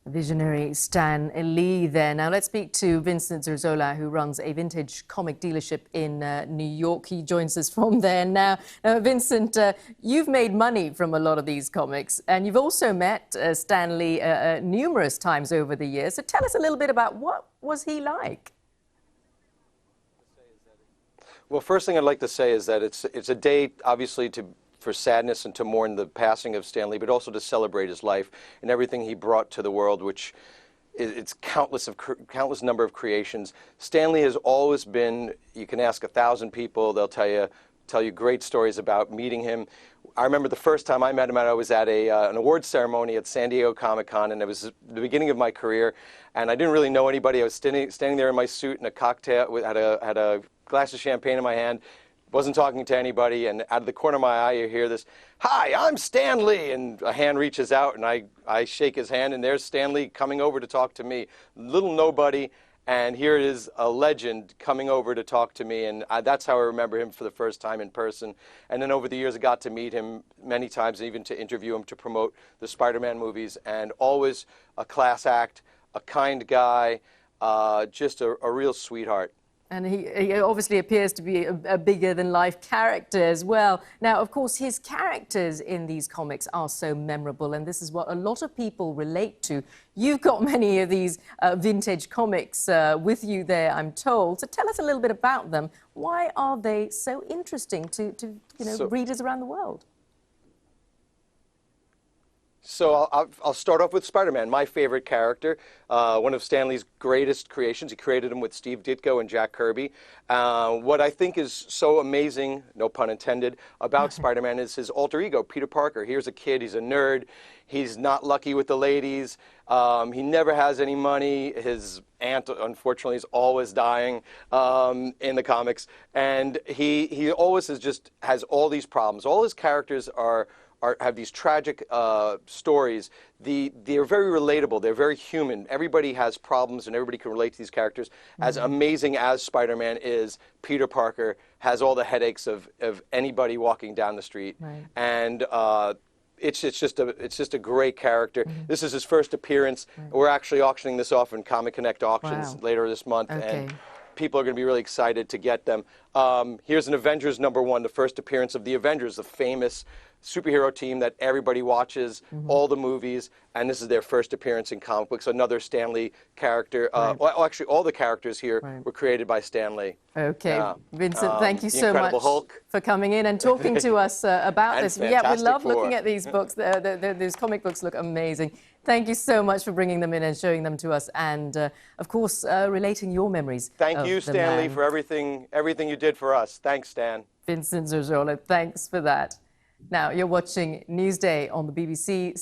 Visionary Stan Lee there. Now let's speak to Vincent Zurzolo, who runs a vintage comic dealership in New York. He joins us from there now. Vincent, you've made money from a lot of these comics, and you've also met Stan Lee numerous times over the years. So tell us a little bit about what was he like? Well, first thing I'd like to say is that it's a day, obviously, for sadness and to mourn the passing of Stan Lee, but also to celebrate his life and everything he brought to the world, which it's countless number of creations. Stan Lee has always been, you can ask 1,000 people, they'll tell you great stories about meeting him. I remember the first time I met him, I was at an awards ceremony at San Diego Comic-Con, and it was the beginning of my career, and I didn't really know anybody. I was standing there in my suit and a cocktail, had a glass of champagne in my hand, wasn't talking to anybody, and out of the corner of my eye you hear this, "Hi, I'm Stan Lee," and a hand reaches out and I shake his hand, and there's Stan Lee coming over to talk to me. Little nobody, and here it is, a legend coming over to talk to me, and that's how I remember him for the first time in person. And then over the years I got to meet him many times, even to interview him to promote the Spider-Man movies, and always a class act, a kind guy, just a real sweetheart. And he obviously appears to be a bigger-than-life character as well. Now, of course, his characters in these comics are so memorable, and this is what a lot of people relate to. You've got many of these vintage comics with you there, I'm told. So tell us a little bit about them. Why are they so interesting to readers around the world? So I'll start off with Spider-Man, my favorite character, one of Stan Lee's greatest creations. He created him with Steve Ditko and Jack Kirby. What I think is so amazing, no pun intended, about Spider-Man is his alter ego, Peter Parker. Here's a kid, he's a nerd, he's not lucky with the ladies, he never has any money, his aunt, unfortunately, is always dying in the comics, and he always has all these problems. All his characters have these tragic stories. They're very relatable. They're very human. Everybody has problems, and everybody can relate to these characters. As amazing as Spider-Man is, Peter Parker has all the headaches of anybody walking down the street. Right. And it's just a great character. This is his first appearance. We're actually auctioning this off in ComicConnect auctions later this month. Okay. And people are going to be really excited to get them. Here's an Avengers #1, the first appearance of the Avengers, the famous superhero team that everybody watches, all the movies, and this is their first appearance in comic books. Another Stan Lee character. Well, actually, all the characters here were created by Stan Lee. Okay, Vincent, thank you so much Hulk. for coming in and talking to us about this. Yeah, we love looking at these books. These comic books look amazing. Thank you so much for bringing them in and showing them to us, and of course, relating your memories. Thank you, Stan Lee, for everything you did for us. Thanks, Stan. Vincent Zurzolo, thanks for that. Now, you're watching Newsday on the BBC.